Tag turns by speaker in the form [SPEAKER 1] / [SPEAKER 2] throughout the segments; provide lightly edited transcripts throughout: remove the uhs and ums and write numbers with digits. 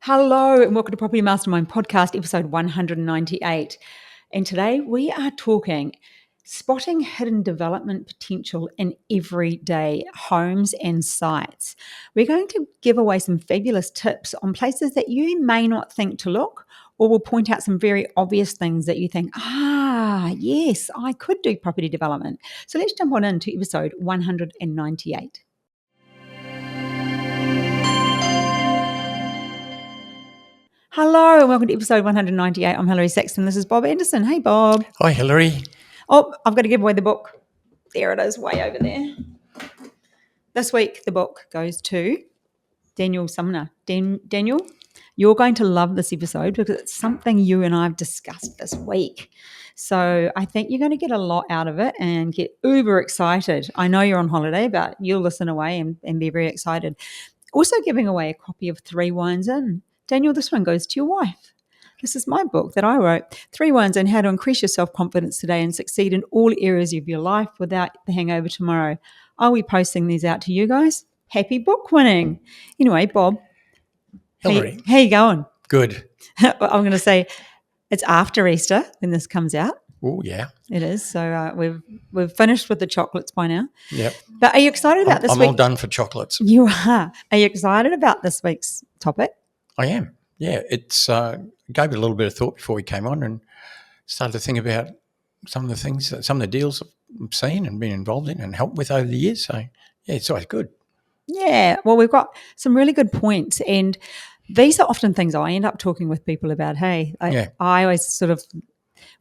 [SPEAKER 1] Hello and welcome to Property Mastermind Podcast, episode 198. And today we are talking spotting hidden development potential in everyday homes and sites. We're going to give away some fabulous tips on places that you may not think to look, or we'll point out some very obvious things that you think, yes, I could do property development. So let's jump on into episode 198. Hello and welcome to episode 198. I'm Hilary Saxton. This is Bob Andersen. Hey, Bob.
[SPEAKER 2] Hi, Hilary.
[SPEAKER 1] Oh, I've got to give away the book. There it is, way over there. This week, the book goes to Daniel Sumner. Daniel, you're going to love this episode because it's something you and I have discussed this week. So I think you're going to get a lot out of it and get uber excited. I know you're on holiday, but you'll listen away and be very excited. Also giving away a copy of 3 Wines In. Daniel, this one goes to your wife. This is my book that I wrote, 3 Wines In, How to Increase Your Self-Confidence Today and Succeed in All Areas of Your Life Without the Hangover Tomorrow. I'll be posting these out to you guys. Happy book winning. Anyway, Bob,
[SPEAKER 2] Hilary.
[SPEAKER 1] how you going?
[SPEAKER 2] Good.
[SPEAKER 1] I'm going to say it's after Easter when this comes out.
[SPEAKER 2] Oh, yeah.
[SPEAKER 1] It is. So we've finished with the chocolates by now.
[SPEAKER 2] Yep.
[SPEAKER 1] But are you excited about this week?
[SPEAKER 2] I'm all done for chocolates.
[SPEAKER 1] You are. Are you excited about this week's topic?
[SPEAKER 2] I am. Yeah. It's gave it a little bit of thought before we came on and started to think about some of the things, some of the deals I've seen and been involved in and helped with over the years. So, yeah, it's always good.
[SPEAKER 1] Yeah. Well, we've got some really good points, and these are often things I end up talking with people about. Hey, I always sort of,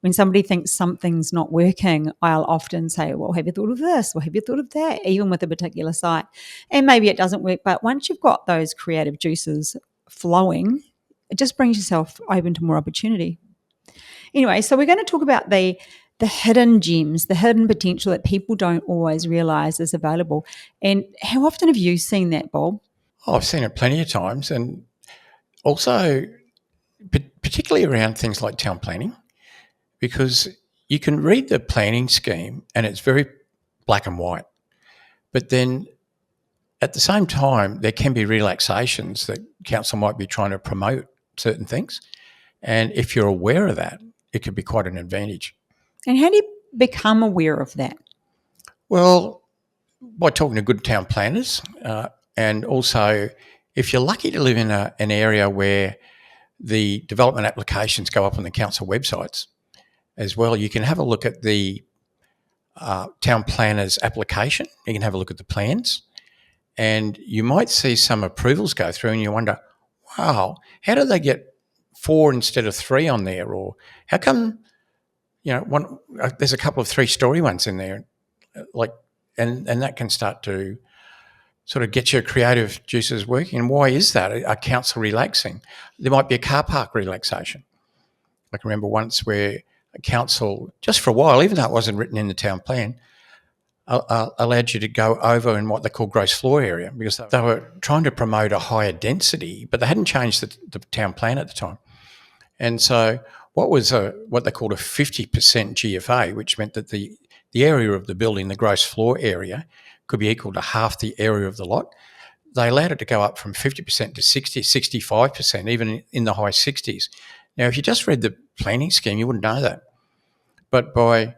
[SPEAKER 1] when somebody thinks something's not working, I'll often say, well, have you thought of this? Well, have you thought of that? Even with a particular site. And maybe it doesn't work, but once you've got those creative juices flowing, it just brings yourself open to more opportunity. Anyway, so we're going to talk about the hidden gems, the hidden potential that people don't always realise is available. And how often have you seen that, Bob?
[SPEAKER 2] Oh, I've seen it plenty of times, and also particularly around things like town planning, because you can read the planning scheme and it's very black and white. But then at the same time, there can be relaxations that council might be trying to promote certain things. And if you're aware of that, it could be quite an advantage.
[SPEAKER 1] And how do you become aware of that?
[SPEAKER 2] Well, by talking to good town planners, and also if you're lucky to live in an area where the development applications go up on the council websites as well, you can have a look at the town planner's application. You can have a look at the plans, and you might see some approvals go through and you wonder, wow, how did they get 4 instead of 3 on there? Or how come, there's a couple of 3-story ones in there, and that can start to sort of get your creative juices working. And why is that? A council relaxing? There might be a car park relaxation. I can remember once where a council, just for a while, even though it wasn't written in the town plan, allowed you to go over in what they call gross floor area, because they were trying to promote a higher density, but they hadn't changed the town plan at the time. And so what was what they called a 50% GFA, which meant that the area of the building, the gross floor area, could be equal to half the area of the lot. They allowed it to go up from 50% to 60, 65%, even in the high 60s. Now, if you just read the planning scheme, you wouldn't know that. But by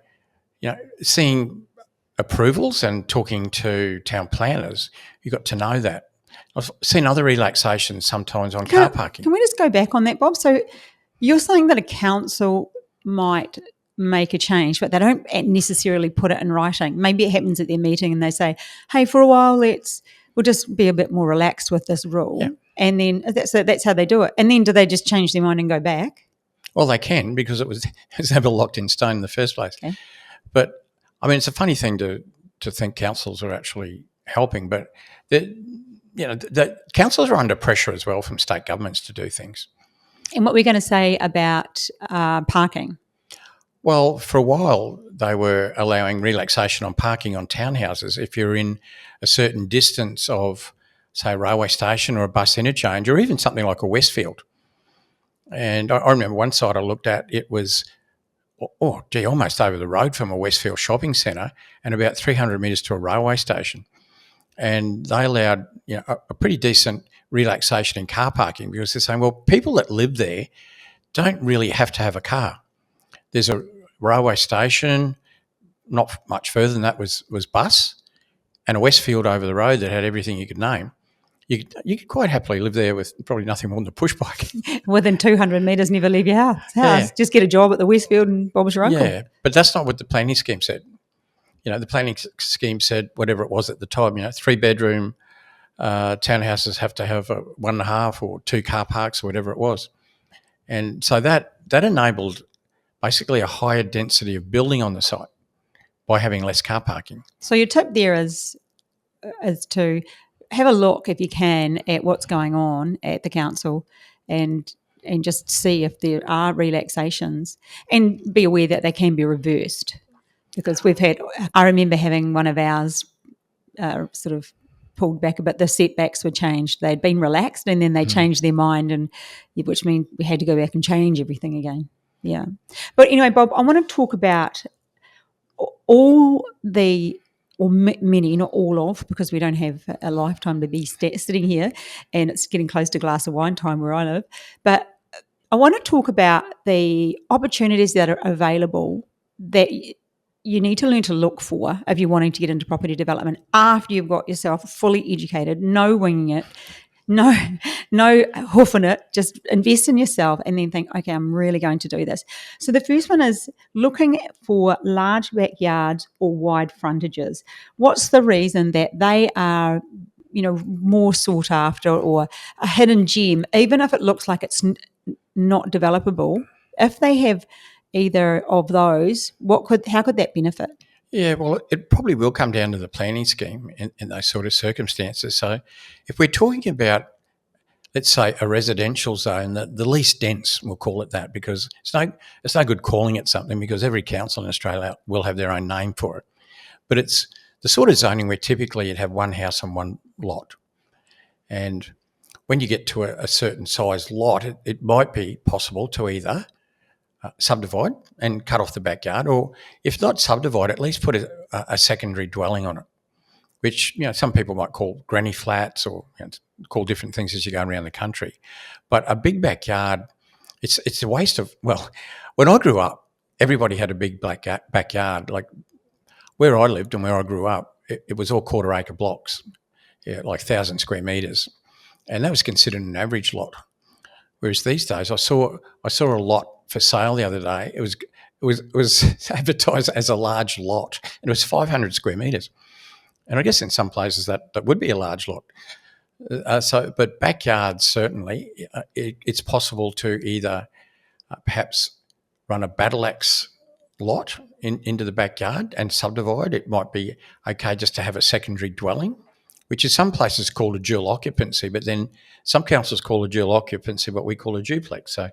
[SPEAKER 2] seeing approvals and talking to town planners, you got to know that. I've seen other relaxations sometimes on car parking.
[SPEAKER 1] Can we just go back on that, Bob? So you're saying that a council might make a change, but they don't necessarily put it in writing. Maybe it happens at their meeting and they say, hey, for a while, we'll just be a bit more relaxed with this rule. Yeah. And then that's how they do it. And then do they just change their mind and go back?
[SPEAKER 2] Well, they can, because it was never locked in stone in the first place. Okay. But I mean, it's a funny thing to think councils are actually helping, but the councils are under pressure as well from state governments to do things.
[SPEAKER 1] And what we're going to say about parking?
[SPEAKER 2] Well, for a while they were allowing relaxation on parking on townhouses if you're in a certain distance of, say, a railway station or a bus interchange, or even something like a Westfield. And I remember one site I looked at, it was almost over the road from a Westfield shopping centre and about 300 metres to a railway station. And they allowed a pretty decent relaxation in car parking, because they're saying, well, people that live there don't really have to have a car. There's a railway station, not much further than that was bus, and a Westfield over the road that had everything you could name. You could quite happily live there with probably nothing more than a push bike.
[SPEAKER 1] Within 200 metres, never leave your house.
[SPEAKER 2] Yeah.
[SPEAKER 1] Just get a job at the Westfield and Bob's your uncle.
[SPEAKER 2] Yeah, but that's not what the planning scheme said. The planning scheme said whatever it was at the time, 3-bedroom townhouses have to have 1.5 or 2 car parks or whatever it was. And so that enabled basically a higher density of building on the site by having less car parking.
[SPEAKER 1] So your tip there is to have a look, if you can, at what's going on at the council and just see if there are relaxations, and be aware that they can be reversed, because I remember having one of ours sort of pulled back a bit. The setbacks were changed. They'd been relaxed and then they changed their mind, and which means we had to go back and change everything again. Yeah. But anyway, Bob, I want to talk about many, not all of, because we don't have a lifetime to be sitting here, and it's getting close to glass of wine time where I live. But I want to talk about the opportunities that are available that you need to learn to look for if you're wanting to get into property development after you've got yourself fully educated, no winging it, no hoofing it, just invest in yourself and then think, okay, I'm really going to do this. So the first one is looking for large backyards or wide frontages. What's the reason that they are, more sought after, or a hidden gem, even if it looks like it's not developable? If they have either of those, how could that benefit?
[SPEAKER 2] Yeah, well, it probably will come down to the planning scheme in those sort of circumstances. So if we're talking about, let's say, a residential zone, the least dense, we'll call it that, because it's no good calling it something, because every council in Australia will have their own name for it. But it's the sort of zoning where typically you'd have one house on one lot. And when you get to a certain size lot, it might be possible to either subdivide and cut off the backyard, or if not subdivide, at least put a secondary dwelling on it, which some people might call granny flats, or call different things as you go around the country. But a big backyard, it's a waste of, well, when I grew up, everybody had a big backyard. Like where I lived and where I grew up, it was all quarter-acre blocks, like 1,000 square metres, and that was considered an average lot. Whereas these days, I saw a lot for sale the other day. It was advertised as a large lot, and it was 500 square metres. And I guess in some places that would be a large lot. But backyards, certainly, it's possible to either perhaps run a battle axe lot into the backyard and subdivide. It might be okay just to have a secondary dwelling, which is some places called a dual occupancy, but then some councils call a dual occupancy what we call a duplex. So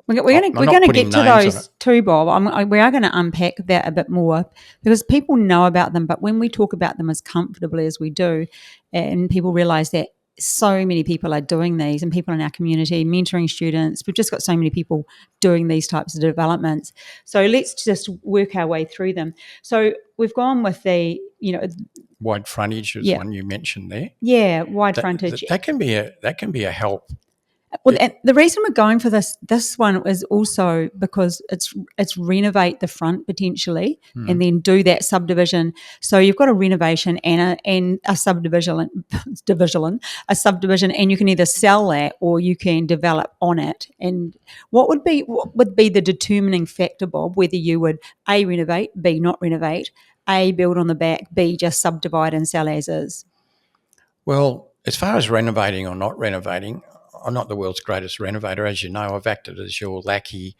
[SPEAKER 1] we're going to get to those too, Bob. We are going to unpack that a bit more, because people know about them, but when we talk about them as comfortably as we do, and people realise that so many people are doing these, and people in our community mentoring students, we've just got so many people doing these types of developments. So let's just work our way through them. So we've gone with the,
[SPEAKER 2] wide frontage is one you mentioned there.
[SPEAKER 1] Yeah, wide frontage.
[SPEAKER 2] That can be a help.
[SPEAKER 1] Well, and the reason we're going for this one is also because it's renovate the front potentially, and then do that subdivision. So you've got a renovation and a subdivision, and you can either sell that or you can develop on it. And what would be the determining factor, Bob, whether you would A, renovate, B, not renovate, A, build on the back, B, just subdivide and sell as is?
[SPEAKER 2] Well, as far as renovating or not renovating, I'm not the world's greatest renovator, as you know. I've acted as your lackey,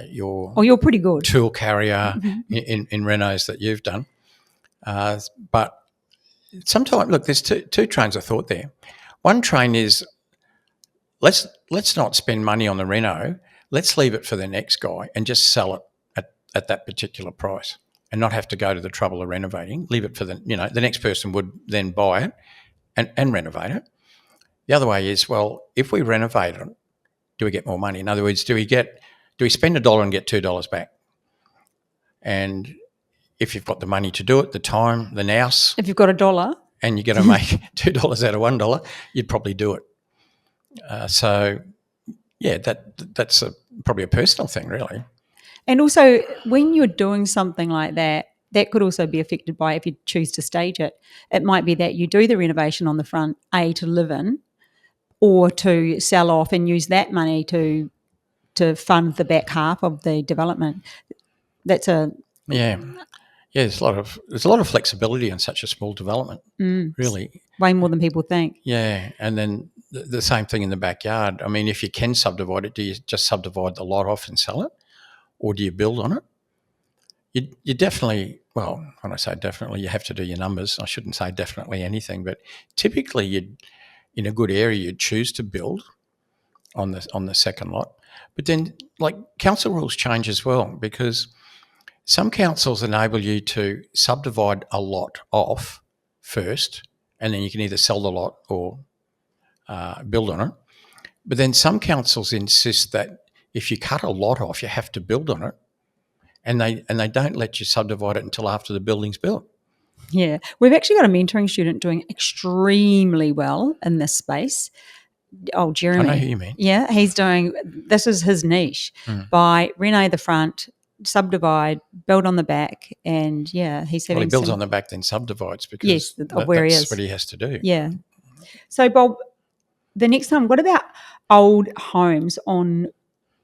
[SPEAKER 1] you're pretty good
[SPEAKER 2] tool carrier in renos that you've done. But sometimes, look, there's two trains of thought there. One train is let's not spend money on the reno. Let's leave it for the next guy and just sell it at that particular price, and not have to go to the trouble of renovating. Leave it for the next person would then buy it and renovate it. The other way is, well, if we renovate it, do we get more money? In other words, do we spend $1 and get $2 back? And if you've got the money to do it, the time, the nous.
[SPEAKER 1] If you've got $1.
[SPEAKER 2] and you're going to make $2 out of $1, you'd probably do it. That's probably a personal thing, really.
[SPEAKER 1] And also, when you're doing something like that, that could also be affected by if you choose to stage it. It might be that you do the renovation on the front, to live in, or to sell off and use that money to fund the back half of the development. That's
[SPEAKER 2] There's a lot of flexibility in such a small development, really.
[SPEAKER 1] way more than people think.
[SPEAKER 2] Yeah, and then the same thing in the backyard. I mean, if you can subdivide it, do you just subdivide the lot off and sell it, or do you build on it? You definitely, well, when I say definitely, you have to do your numbers. I shouldn't say definitely anything, but typically in a good area, you'd choose to build on the second lot. But then, like, council rules change as well, because some councils enable you to subdivide a lot off first, and then you can either sell the lot or build on it. But then some councils insist that if you cut a lot off, you have to build on it, and they don't let you subdivide it until after the building's built.
[SPEAKER 1] Yeah. We've actually got a mentoring student doing extremely well in this space. Oh, Jeremy.
[SPEAKER 2] I know who you mean.
[SPEAKER 1] Yeah, this is his niche. By renovate the front, subdivide, build on the back, and he's having.
[SPEAKER 2] Well, he builds on the back, then subdivides, because
[SPEAKER 1] where he
[SPEAKER 2] that's
[SPEAKER 1] is.
[SPEAKER 2] what he has to do.
[SPEAKER 1] Yeah. So, Bob, the next time, what about old homes on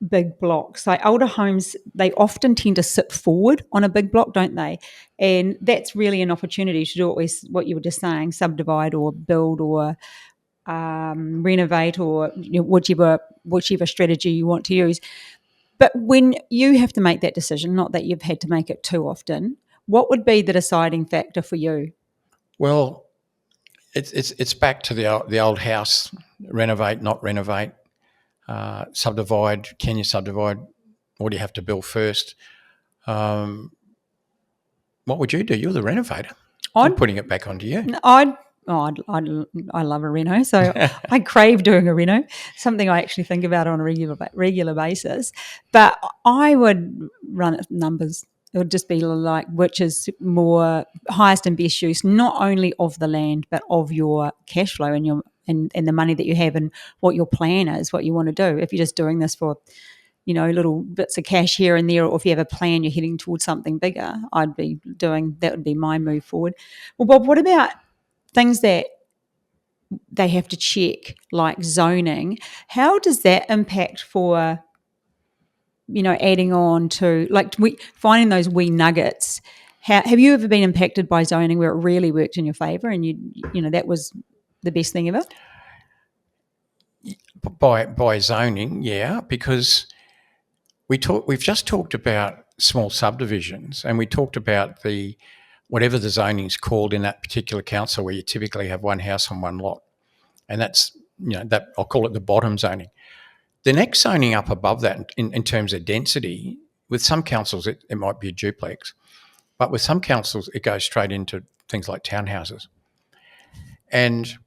[SPEAKER 1] big blocks? Like older homes, they often tend to sit forward on a big block, don't they? And that's really an opportunity to do what you were just saying: subdivide or build or renovate, or whichever strategy you want to use. But when you have to make that decision, not that you've had to make it too often, what would be the deciding factor for you?
[SPEAKER 2] Well, it's back to the old house: renovate, not renovate, subdivide. Can you subdivide, or do you have to build first? What would you do? You're the renovator. I'm putting it back onto you.
[SPEAKER 1] I love a reno, so I crave doing a reno, something I actually think about on a regular basis. But I would run it numbers. It would just be like which is more highest and best use, not only of the land, but of your cash flow and and the money that you have and what your plan is, what you want to do. If you're just doing this for, little bits of cash here and there, or if you have a plan, you're heading towards something bigger, that would be my move forward. Well, Bob, what about things that they have to check, like zoning? How does that impact for, adding on to, like, finding those wee nuggets? Have you ever been impacted by zoning where it really worked in your favour and that was the best thing ever?
[SPEAKER 2] By zoning, yeah, because we've just talked about small subdivisions, and we talked about whatever the zoning's called in that particular council, where you typically have one house on one lot, and that's that I'll call it the bottom zoning. The next zoning up above that, in terms of density, with some councils it might be a duplex, but with some councils it goes straight into things like townhouses. And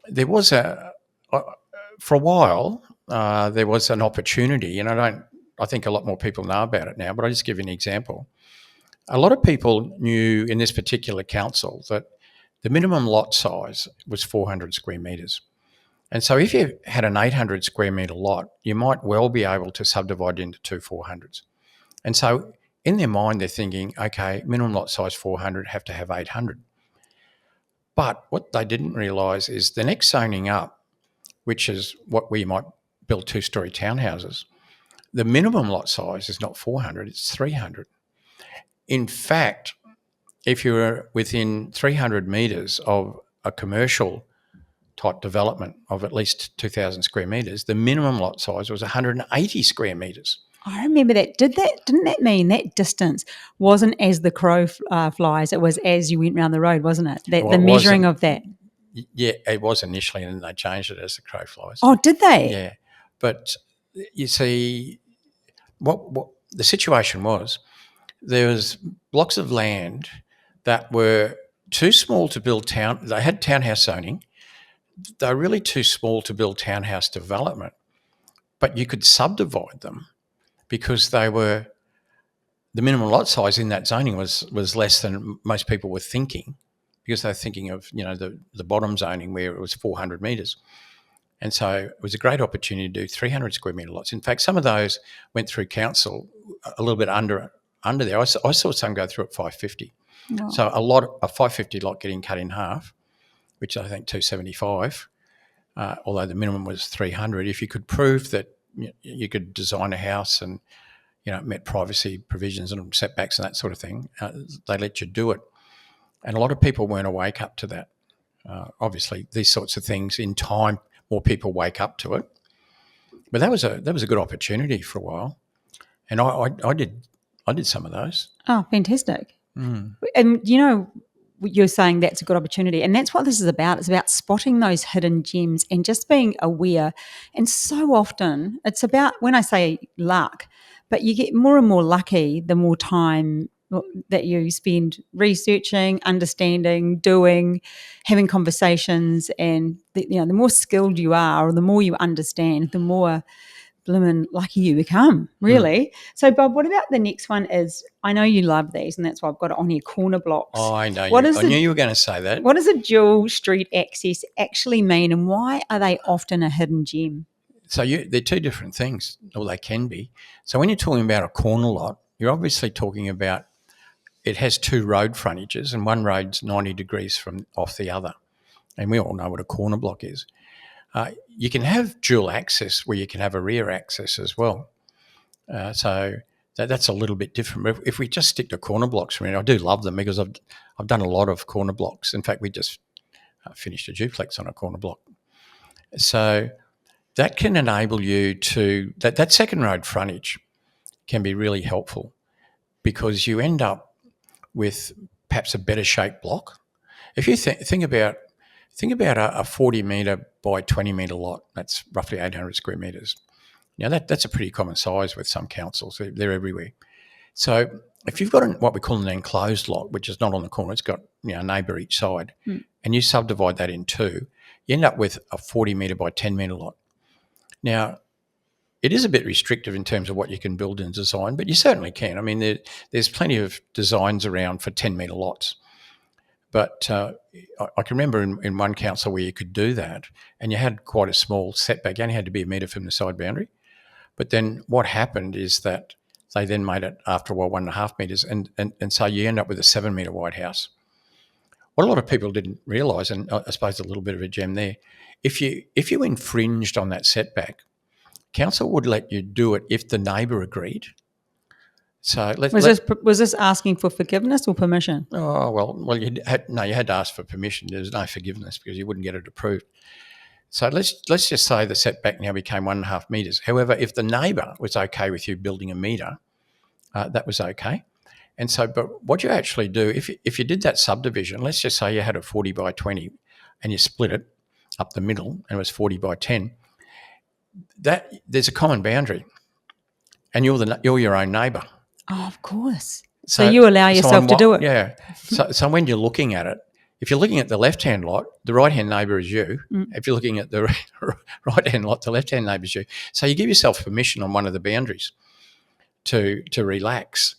[SPEAKER 2] there was for a while there was an opportunity, and I think a lot more people know about it now, but I'll just give you an example. A lot of people knew in this particular council that the minimum lot size was 400 square metres. And so if you had an 800 square metre lot, you might well be able to subdivide into two 400s. And so in their mind, they're thinking, okay, minimum lot size 400, have to have 800. But what they didn't realise is the next zoning up, which is what we might build two-storey townhouses, the minimum lot size is not 400, it's 300. In fact, if you're within 300 metres of a commercial type development of at least 2,000 square metres, the minimum lot size was 180 square metres.
[SPEAKER 1] I remember that. Didn't that mean that distance wasn't as the crow flies? It was as you went round the road, wasn't it? The measuring of that.
[SPEAKER 2] Yeah, it was initially, and then they changed it as the crow flies.
[SPEAKER 1] Oh, did they?
[SPEAKER 2] Yeah, but you see, what the situation was, there was blocks of land that were too small to build they had townhouse zoning. They were really too small to build townhouse development, but you could subdivide them because the minimum lot size in that zoning was less than most people were thinking because they're thinking of, the bottom zoning where it was 400 metres. And so it was a great opportunity to do 300 square metre lots. In fact, some of those went through council a little bit under there. I saw some go through at 550.
[SPEAKER 1] Wow.
[SPEAKER 2] So a 550 lot getting cut in half, which I think 275, although the minimum was 300. If you could prove that you could design a house and met privacy provisions and setbacks and that sort of thing, they let you do it. And a lot of people weren't awake up to that. Obviously, these sorts of things, in time, more people wake up to it. But that was a good opportunity for a while, and I did some of those.
[SPEAKER 1] Oh, fantastic! And you're saying that's a good opportunity, and that's what this is about. It's about spotting those hidden gems and just being aware. And so often, it's about, when I say luck, but you get more and more lucky the more time that you spend researching, understanding, doing, having conversations, and the more skilled you are, or the more you understand, the more blimmin' lucky you become, really. So, Bob, what about the next one? Is, I know you love these, and that's why I've got it on here, corner blocks.
[SPEAKER 2] Oh, I know. I knew you were going to say that.
[SPEAKER 1] What does a dual street access actually mean, and why are they often a hidden gem?
[SPEAKER 2] So they're two different things, or they can be. So when you're talking about a corner lot, you're obviously talking about, it has two road frontages, and one road's 90 degrees from off the other. And we all know what a corner block is. You can have dual access where you can have a rear access as well. So that's a little bit different. If we just stick to corner blocks, I do love them because I've done a lot of corner blocks. In fact, we just finished a duplex on a corner block. So that can enable you to, that second road frontage can be really helpful, because you end up with perhaps a better shaped block. If you think about a 40 metre by 20 metre lot, that's roughly 800 square metres. Now that's a pretty common size with some councils. They're everywhere. So if you've got what we call an enclosed lot, which is not on the corner, it's got a neighbour each side, and you subdivide that in two, you end up with a 40 metre by 10 metre lot. Now, it is a bit restrictive in terms of what you can build and design, but you certainly can. I mean, there's plenty of designs around for 10 metre lots. But I can remember in one council where you could do that, and you had quite a small setback. You only had to be a metre from the side boundary. But then what happened is that they then made it, after a while, 1.5 metres, and so you end up with a 7 metre wide house. What a lot of people didn't realise, and I suppose a little bit of a gem there, if you infringed on that setback, council would let you do it if the neighbour agreed. So
[SPEAKER 1] was this asking for forgiveness or permission?
[SPEAKER 2] Oh, well, you had to ask for permission. There's no forgiveness because you wouldn't get it approved. So let's just say the setback now became 1.5 metres. However, if the neighbour was okay with you building a metre, that was okay. And so, but what you actually do, if you did that subdivision, let's just say you had a 40 by 20 and you split it up the middle and it was 40 by 10, that there's a common boundary, and you're your own neighbour.
[SPEAKER 1] Oh, of course. So you allow yourself to do it.
[SPEAKER 2] Yeah. So when you're looking at it, if you're looking at the left-hand lot, the right-hand neighbour is you. If you're looking at the right-hand lot, the left-hand neighbour is you. So you give yourself permission on one of the boundaries to relax,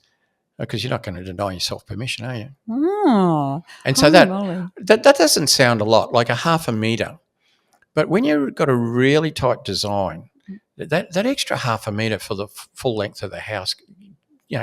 [SPEAKER 2] because you're not going to deny yourself permission, are you?
[SPEAKER 1] Oh.
[SPEAKER 2] And so that doesn't sound a lot, like a 0.5 metre. But when you've got a really tight design, that extra 0.5 metre for the full length of the house,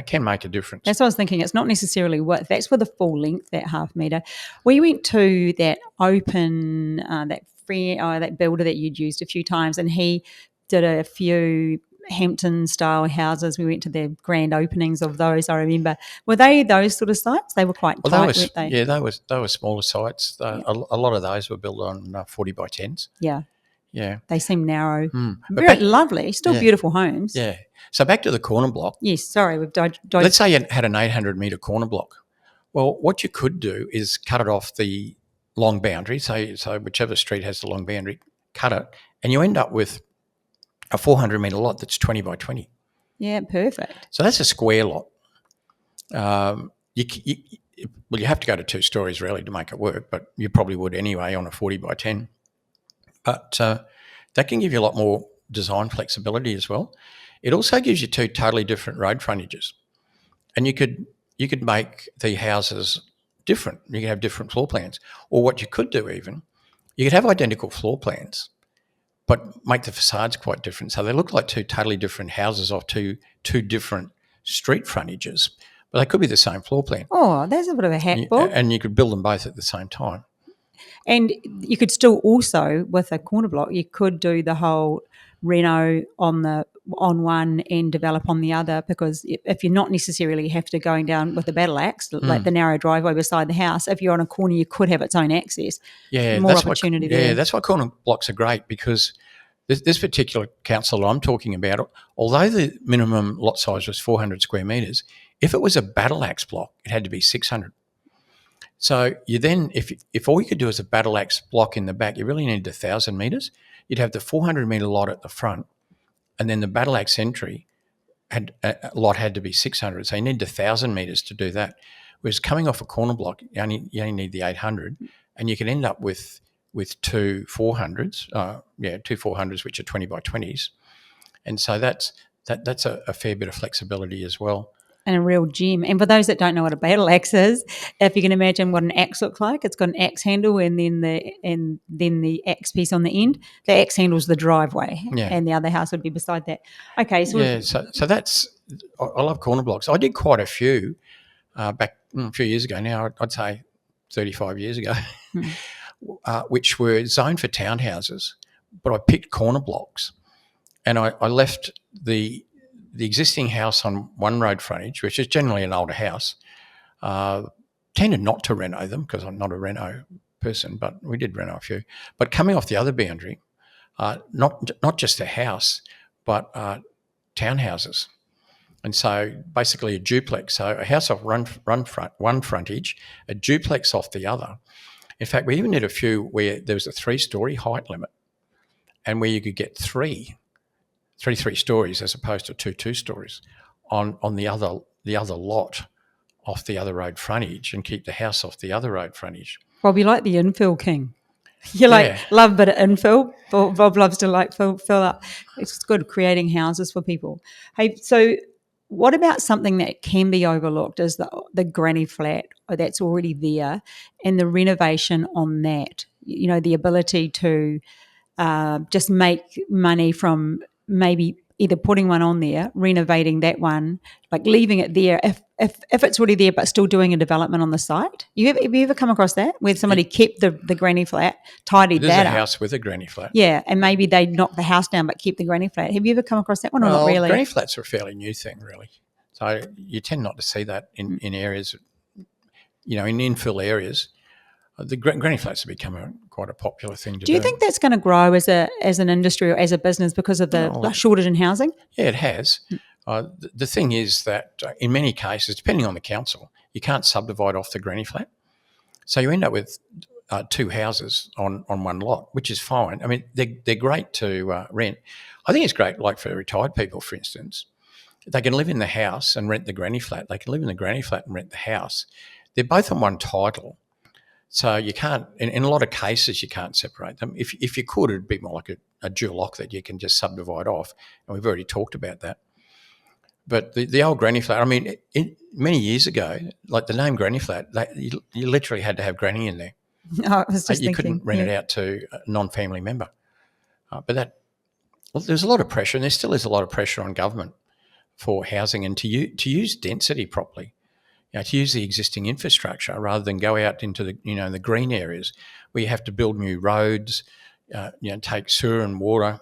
[SPEAKER 2] can make a difference.
[SPEAKER 1] That's what I was thinking. It's not necessarily width. That's for the full length, that 0.5 metre. We went to that open, that builder that you'd used a few times, and he did a few Hampton-style houses. We went to the grand openings of those, I remember. Were they those sort of sites? They were quite tight, weren't they?
[SPEAKER 2] Yeah, they were smaller sites. A lot of those were built on 40 by 10s.
[SPEAKER 1] Yeah.
[SPEAKER 2] Yeah.
[SPEAKER 1] They seem narrow. Very lovely. Still beautiful homes.
[SPEAKER 2] Yeah. So back to the corner block.
[SPEAKER 1] Yes, sorry. We've
[SPEAKER 2] Let's say you had an 800 metre corner block. Well, what you could do is cut it off the long boundary. So whichever street has the long boundary, cut it, and you end up with a 400 metre lot that's 20 by 20.
[SPEAKER 1] Yeah, perfect.
[SPEAKER 2] So that's a square lot. You have to go to 2 stories really to make it work, but you probably would anyway on a 40 by 10. But that can give you a lot more design flexibility as well. It also gives you 2 totally different road frontages, and you could make the houses different. You can have different floor plans. Or what you could do even, you could have identical floor plans, but make the facades quite different. So they look like two totally different houses off two different street frontages, but they could be the same floor plan.
[SPEAKER 1] Oh, there's a bit of a hack, Bob.
[SPEAKER 2] And you could build them both at the same time.
[SPEAKER 1] And you could still also, with a corner block, you could do the whole reno on one and develop on the other, because if you're not necessarily have to going down with a battle axe, like the narrow driveway beside the house, if you're on a corner, you could have its own access.
[SPEAKER 2] Yeah,
[SPEAKER 1] more opportunity there.
[SPEAKER 2] Yeah, that's why corner blocks are great, because this particular council I'm talking about, although the minimum lot size was 400 square metres, if it was a battle axe block, it had to be 600. So you then, if all you could do is a battle axe block in the back, you really needed 1,000 metres. You'd have the 400 metre lot at the front, and then the battle axe entry lot had to be 600. So you need 1,000 metres to do that. Whereas coming off a corner block, you only need the 800, and you can end up with two 400s, two 400s which are 20 by 20s, and so that's a fair bit of flexibility as well.
[SPEAKER 1] And a real gem. And for those that don't know what a battle axe is, if you can imagine what an axe looks like, it's got an axe handle and then the axe piece on the end. The axe handle is the driveway, and the other house would be beside that. Okay, so
[SPEAKER 2] so that's, I love corner blocks. I did quite a few back a few years ago now. I'd say 35 years ago, which were zoned for townhouses, but I picked corner blocks, and I left the existing house on one road frontage, which is generally an older house, tended not to reno them because I'm not a reno person, but we did reno a few. But coming off the other boundary, not just a house, but townhouses. And so basically a duplex. So a house off one frontage, a duplex off the other. In fact, we even did a few where there was a 3-story height limit, and where you could get three stories as opposed to two stories on the other lot off the other road frontage, and keep the house off the other road frontage.
[SPEAKER 1] Bob, you like the infill king. You love a bit of infill. Bob loves to fill up. It's good creating houses for people. Hey, so what about something that can be overlooked is the granny flat that's already there, and the renovation on that? You know, the ability to just make money from maybe either putting one on there, renovating that one, like leaving it there if it's already there, but still doing a development on the site. Have you ever come across that where somebody kept the granny flat, tidied that up?
[SPEAKER 2] There's a house with a granny flat.
[SPEAKER 1] Yeah, and maybe they knocked the house down but kept the granny flat. Have you ever come across that one or not really?
[SPEAKER 2] Granny flats are a fairly new thing, really. So you tend not to see that in areas, in infill areas. The granny flats have become quite a popular thing to do.
[SPEAKER 1] Do you think that's going to grow as an industry or as a business because of the shortage in housing? Yeah,
[SPEAKER 2] it has. The thing is that in many cases, depending on the council, you can't subdivide off the granny flat. So you end up with two houses on one lot, which is fine. I mean, they're great to rent. I think it's great, like for retired people, for instance. They can live in the house and rent the granny flat. They can live in the granny flat and rent the house. They're both on one title. So you can't, in a lot of cases, you can't separate them. If you could, it'd be more like a dual lock that you can just subdivide off, and we've already talked about that. But the old granny flat, I mean, many years ago, like the name granny flat, you literally had to have granny in there.
[SPEAKER 1] I was just
[SPEAKER 2] you couldn't rent it out to a non-family member. But there's a lot of pressure, and there still is a lot of pressure on government for housing and to use density properly. To use the existing infrastructure rather than go out into the green areas where you have to build new roads, take sewer and water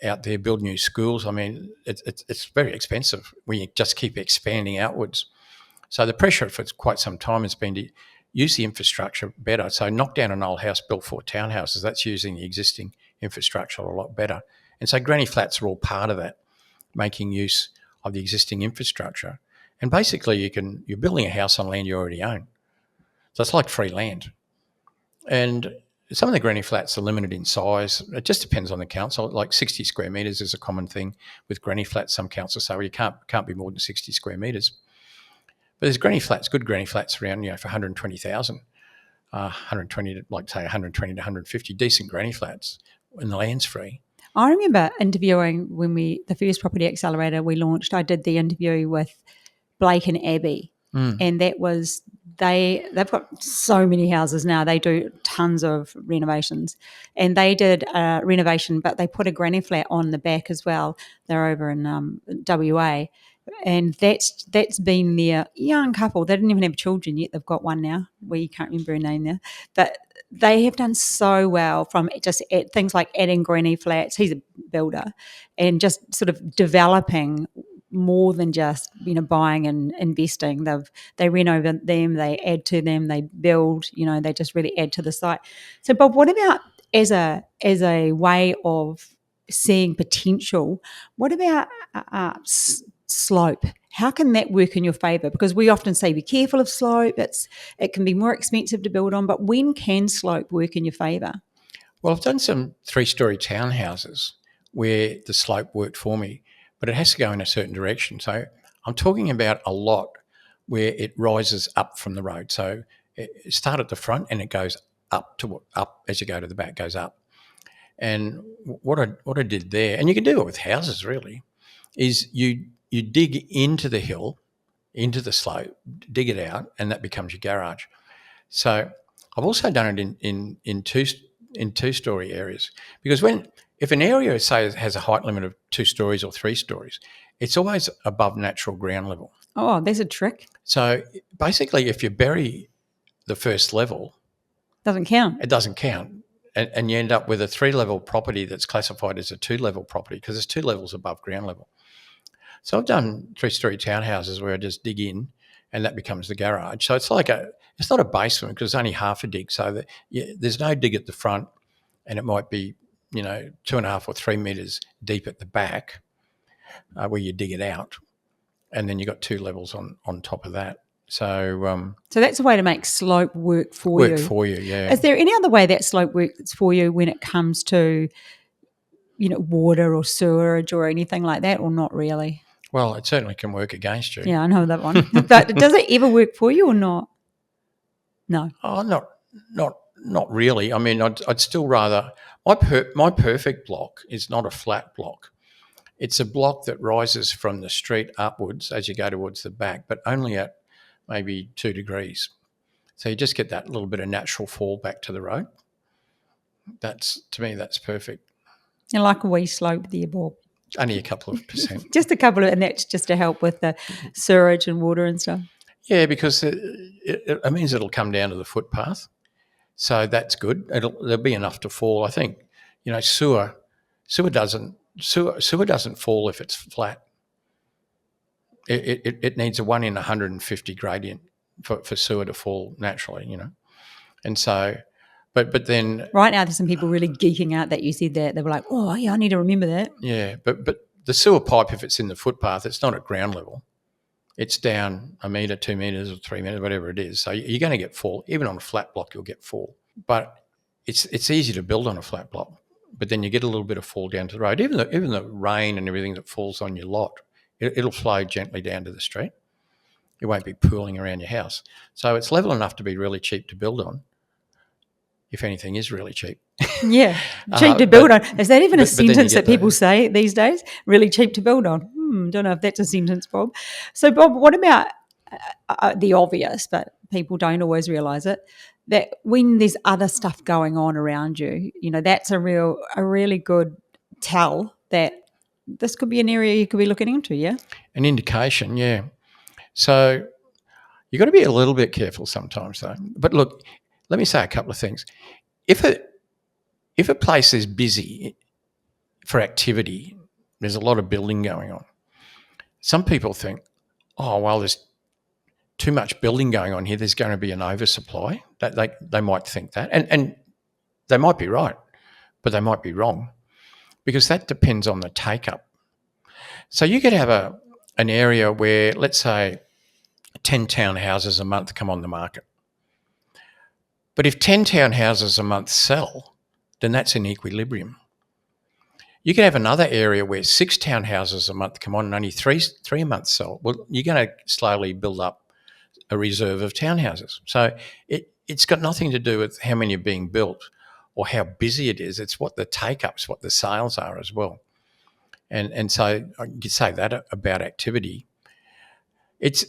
[SPEAKER 2] out there, build new schools. I mean, it's very expensive when you just keep expanding outwards. So the pressure for quite some time has been to use the infrastructure better. So knock down an old house built for townhouses. That's using the existing infrastructure a lot better. And so granny flats are all part of that, making use of the existing infrastructure. And basically you're building a house on land you already own. So it's like free land. And some of the granny flats are limited in size. It just depends on the council. Like 60 square metres is a common thing with granny flats. Some councils say, well, you can't be more than 60 square metres. But there's granny flats, good granny flats around, for 120,000, 120 to 150, decent granny flats, and the land's free.
[SPEAKER 1] I remember interviewing when the first Property Accelerator we launched. I did the interview with Blake and Abby, and that was they've got so many houses now. They do tons of renovations, and they did a renovation, but they put a granny flat on the back as well. They're over in WA, and that's been their young couple. They didn't even have children yet. They've got one now. We can't remember her name now, but they have done so well from just things like adding granny flats. He's a builder, and just sort of developing more than just buying and investing. They renovate them, they add to them, they build. They just really add to the site. So, Bob, what about as a way of seeing potential? What about slope? How can that work in your favour? Because we often say be careful of slope. It can be more expensive to build on, but when can slope work in your favour?
[SPEAKER 2] Well, I've done some 3-story townhouses where the slope worked for me, but it has to go in a certain direction. So I'm talking about a lot where it rises up from the road. So it starts at the front and it goes up as you go to the back, goes up. And what I did there, and you can do it with houses really, is you dig into the hill, into the slope, dig it out, and that becomes your garage. So I've also done it in 2-story areas, because if an area, say, has a height limit of 2 stories or 3 stories, it's always above natural ground level.
[SPEAKER 1] Oh, there's a trick.
[SPEAKER 2] So basically, if you bury the first level,
[SPEAKER 1] doesn't count.
[SPEAKER 2] It doesn't count. And you end up with a 3-level property that's classified as a 2-level property because it's 2 levels above ground level. So I've done 3-story townhouses where I just dig in and that becomes the garage. So it's not a basement because it's only half a dig. So there's no dig at the front, and it might be 2.5 or 3 metres deep at the back where you dig it out, and then you've got 2 levels on top of that. So
[SPEAKER 1] that's a way to make slope work for you.
[SPEAKER 2] Work for you, yeah.
[SPEAKER 1] Is there any other way that slope works for you when it comes to, water or sewerage or anything like that, or not really?
[SPEAKER 2] Well, it certainly can work against you.
[SPEAKER 1] Yeah, I know that one. But does it ever work for you or not? No.
[SPEAKER 2] Oh, not really. I mean, I'd still rather my perfect block is not a flat block. It's a block that rises from the street upwards as you go towards the back, but only at maybe 2 degrees. So you just get that little bit of natural fall back to the road. To me, that's perfect.
[SPEAKER 1] You like a wee slope there, Bob?
[SPEAKER 2] Only a couple of percent.
[SPEAKER 1] Just a couple of, and that's just to help with the sewerage and water and stuff.
[SPEAKER 2] Yeah, because it means it'll come down to the footpath. So that's good. There'll be enough to fall. I think, sewer doesn't fall if it's flat. It needs a 1 in 150 gradient for sewer to fall naturally, And so, but then
[SPEAKER 1] right now there's some people really geeking out that you said that. They were like, oh yeah, I need to remember that.
[SPEAKER 2] Yeah, but the sewer pipe, if it's in the footpath, it's not at ground level. It's down 1 metre, 2 metres or 3 metres, whatever it is. So you're going to get fall. Even on a flat block, you'll get fall. But it's easy to build on a flat block, but then you get a little bit of fall down to the road. Even the rain and everything that falls on your lot, it'll flow gently down to the street. It won't be pooling around your house. So it's level enough to be really cheap to build on. If anything is really cheap.
[SPEAKER 1] Yeah, cheap to build on. Is that even a sentence that people say these days? Really cheap to build on? Don't know if that's a sentence, Bob. So, Bob, what about the obvious, but people don't always realise it, that when there's other stuff going on around you, that's a really good tell that this could be an area you could be looking into, yeah? An
[SPEAKER 2] indication, yeah. So you've got to be a little bit careful sometimes, though. But look, let me say a couple of things. If a place is busy for activity, there's a lot of building going on. Some people think, oh, well, there's too much building going on here. There's going to be an oversupply. They might think that. And they might be right, but they might be wrong, because that depends on the take-up. So you could have an area where, let's say, 10 townhouses a month come on the market. But if 10 townhouses a month sell, then that's in equilibrium. You could have another area where 6 townhouses a month come on and only three a month sell. Well, you're going to slowly build up a reserve of townhouses. So it's got nothing to do with how many are being built or how busy it is. It's what the take-ups, what the sales are as well. And so you could say that about activity. It's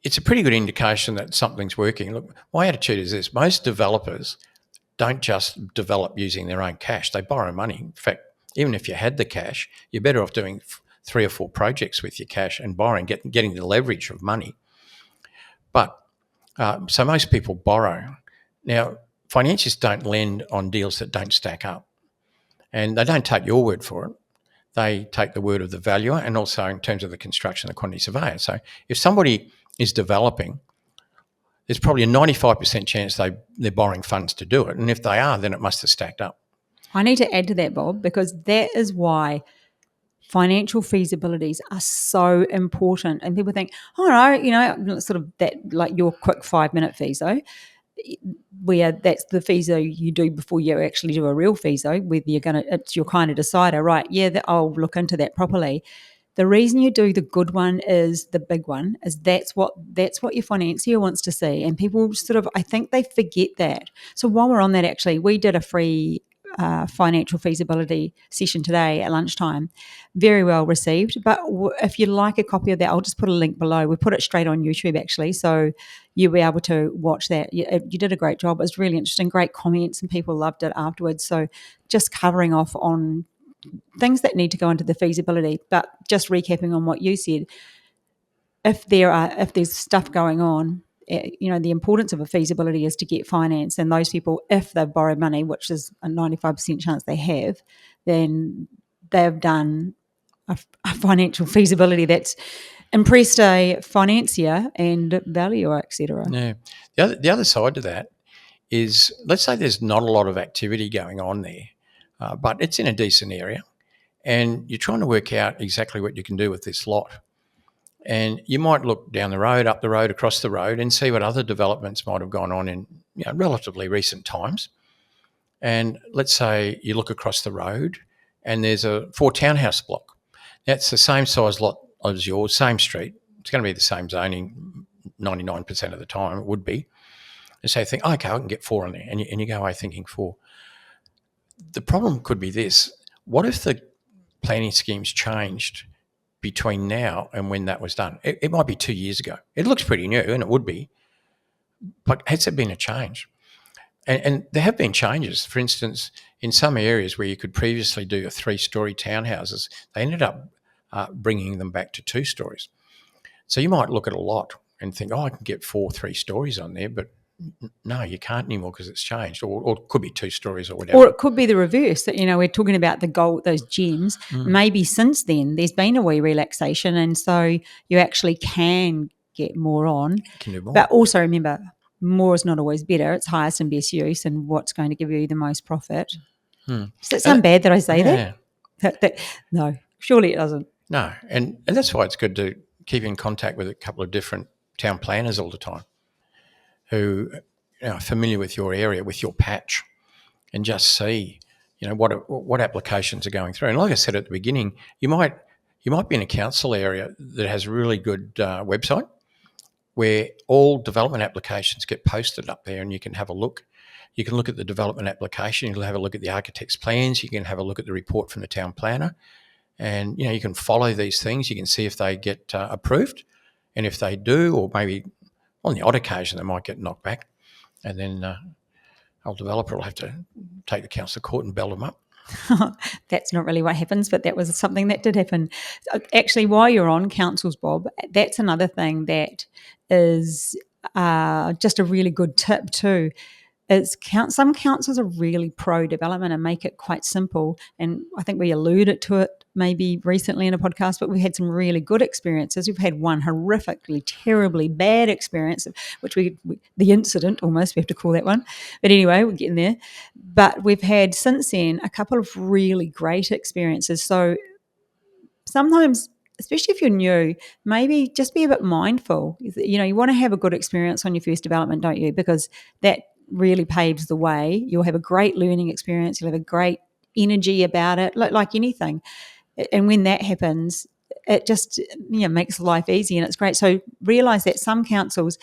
[SPEAKER 2] it's a pretty good indication that something's working. Look, my attitude is this: most developers don't just develop using their own cash; they borrow money. In fact, even if you had the cash, you're better off doing 3 or 4 projects with your cash and borrowing, getting the leverage of money. But so most people borrow. Now, financiers don't lend on deals that don't stack up, and they don't take your word for it. They take the word of the valuer, and also in terms of the construction, the quantity surveyor. So if somebody is developing, there's probably a 95% chance they're borrowing funds to do it. And if they are, then it must have stacked up.
[SPEAKER 1] I need to add to that, Bob, because that is why financial feasibilities are so important. And people think, oh no, sort of that, like your quick 5-minute feaso, where that's the feaso you do before you actually do a real feaso, whether it's your kind of decider, right? Yeah, I'll look into that properly. The reason you do the good one is the big one, is that's what your financier wants to see. And people sort of, I think they forget that. So while we're on that, actually, we did a free financial feasibility session today at lunchtime. Very well received. But if you'd like a copy of that, I'll just put a link below. We put it straight on YouTube, actually, so you'll be able to watch that. You did a great job. It was really interesting, great comments, and people loved it afterwards. So just covering off on things that need to go into the feasibility. But just recapping on what you said, if there's stuff going on, the importance of a feasibility is to get finance, and those people, if they've borrowed money, which is a 95% chance they have, then they've done a financial feasibility that's impressed a financier and valuer, etc.
[SPEAKER 2] Yeah. The other side to that is, let's say there's not a lot of activity going on there, but it's in a decent area, and you're trying to work out exactly what you can do with this lot. And you might look down the road, up the road, across the road, and see what other developments might have gone on in relatively recent times. And let's say you look across the road and there's a 4 townhouse block. That's the same size lot as yours, same street. It's going to be the same zoning 99% of the time, it would be. And so you think, okay, I can get 4 on there. And you go away thinking 4. The problem could be this: what if the planning schemes changed between now and when that was done? It might be 2 years ago. It looks pretty new, and it would be, but has there been a change? And there have been changes. For instance, in some areas where you could previously do a 3-story townhouses, they ended up bringing them back to 2 stories. So you might look at a lot and think, I can get 4 3-stories on there, but no, you can't anymore because it's changed, or it could be 2 stories or whatever.
[SPEAKER 1] Or it could be the reverse, that, we're talking about the gold, those gems. Maybe since then there's been a wee relaxation, and so you actually can get more on.
[SPEAKER 2] You can do more.
[SPEAKER 1] But also remember, more is not always better. It's highest and best use and what's going to give you the most profit. Does that sound bad that I say that? No, surely it doesn't.
[SPEAKER 2] No, and that's why it's good to keep in contact with a couple of different town planners all the time who are familiar with your area, with your patch, and just see, what applications are going through. And like I said at the beginning, you might be in a council area that has a really good website where all development applications get posted up there, and you can have a look. You can look at the development application, you can have a look at the architect's plans, you can have a look at the report from the town planner, and you can follow these things. You can see if they get approved, and if they do, or maybe on the odd occasion they might get knocked back, and then old developer will have to take the council to court and bell them up.
[SPEAKER 1] That's not really what happens, but that was something that did happen. Actually, while you're on councils, Bob, that's another thing that is just a really good tip too. Some councils are really pro-development and make it quite simple. And I think we alluded to it maybe recently in a podcast, but we had some really good experiences. We've had one horrifically, terribly bad experience, which the incident almost, we have to call that one. But anyway, we're getting there. But we've had since then a couple of really great experiences. So sometimes, especially if you're new, maybe just be a bit mindful. You want to have a good experience on your first development, don't you? Because that really paves the way. You'll have a great learning experience. You'll have a great energy about it, like anything. And when that happens, it just makes life easy, and it's great. So realise that some councils,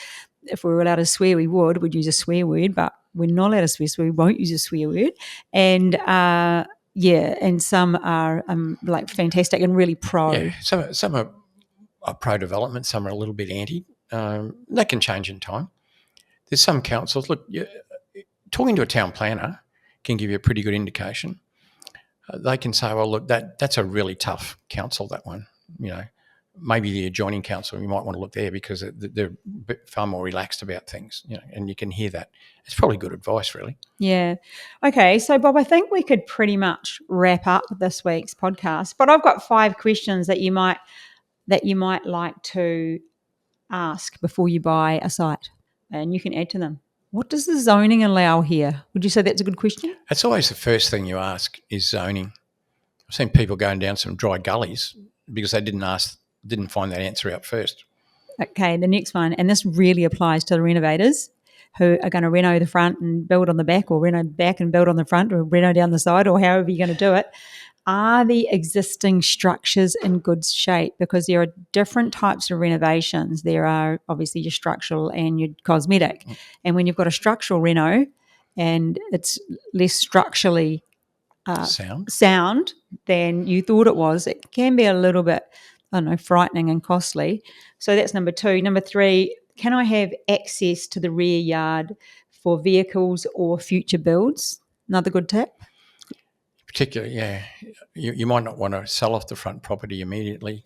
[SPEAKER 1] if we were allowed to swear, we'd use a swear word, but we're not allowed to swear, so we won't use a swear word. And and some are like fantastic and really pro.
[SPEAKER 2] Yeah, some are pro development, some are a little bit anti. That can change in time. There's some councils, look, talking to a town planner can give you a pretty good indication. They can say, well, look, that's a really tough council, that one. Maybe the adjoining council, you might want to look there because they're far more relaxed about things, and you can hear that. It's probably good advice, really.
[SPEAKER 1] Yeah. Okay. So, Bob, I think we could pretty much wrap up this week's podcast. But I've got 5 questions that you might like to ask before you buy a site, and you can add to them. What does the zoning allow here? Would you say that's a good question?
[SPEAKER 2] That's always the first thing you ask is zoning. I've seen people going down some dry gullies because they didn't find that answer out first.
[SPEAKER 1] Okay, the next one, and this really applies to the renovators who are going to reno the front and build on the back, or reno back and build on the front, or reno down the side, or however you're going to do it. Are the existing structures in good shape? Because there are different types of renovations. There are obviously your structural and your cosmetic. And when you've got a structural reno and it's less structurally sound than you thought it was, it can be a little bit, frightening and costly. So that's number 2. Number 3, can I have access to the rear yard for vehicles or future builds? Another good tip.
[SPEAKER 2] Particularly, yeah. You might not want to sell off the front property immediately,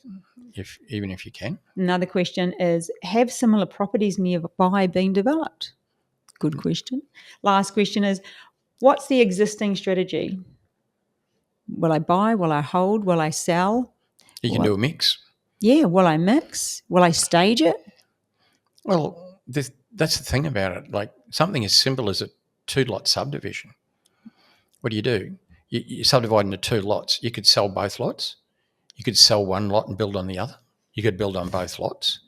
[SPEAKER 2] even if you can.
[SPEAKER 1] Another question is, have similar properties nearby been developed? Good question. Last question is, what's the existing strategy? Will I buy? Will I hold? Will I sell?
[SPEAKER 2] You can do a mix.
[SPEAKER 1] Yeah, will I mix? Will I stage it?
[SPEAKER 2] Well, that's the thing about it. Like something as simple as a 2-lot subdivision. What do? You subdivide into 2 lots. You could sell both lots. You could sell one lot and build on the other. You could build on both lots.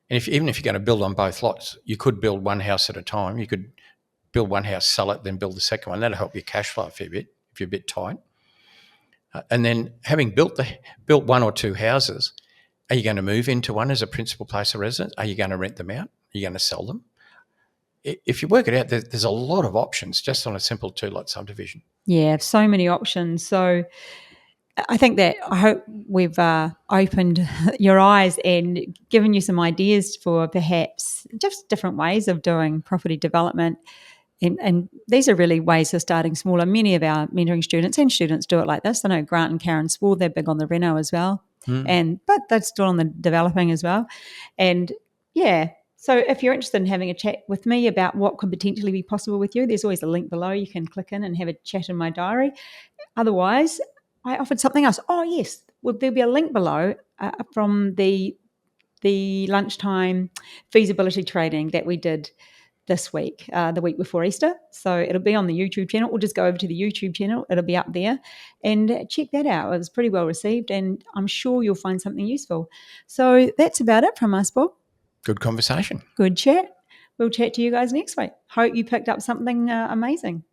[SPEAKER 2] And even if you're going to build on both lots, you could build one house at a time. You could build one house, sell it, then build the second one. That'll help your cash flow a fair bit if you're a bit tight. And then having built 1 or 2 houses, are you going to move into one as a principal place of residence? Are you going to rent them out? Are you going to sell them? If you work it out, there's a lot of options just on a simple 2-lot subdivision.
[SPEAKER 1] Yeah, so many options. So I hope we've opened your eyes and given you some ideas for perhaps just different ways of doing property development. And these are really ways of starting smaller. Many of our mentoring students and students do it like this. I know Grant and Karen Swore, they're big on the reno as well. But they're still on the developing as well. And yeah, so if you're interested in having a chat with me about what could potentially be possible with you, there's always a link below. You can click in and have a chat in my diary. Otherwise, I offered something else. Oh, yes. Well, there'll be a link below from the lunchtime feasibility training that we did this week, the week before Easter. So it'll be on the YouTube channel, or just go over to the YouTube channel. It'll be up there and check that out. It was pretty well received and I'm sure you'll find something useful. So that's about it from us, Bob.
[SPEAKER 2] Good conversation.
[SPEAKER 1] Good chat. We'll chat to you guys next week. Hope you picked up something amazing.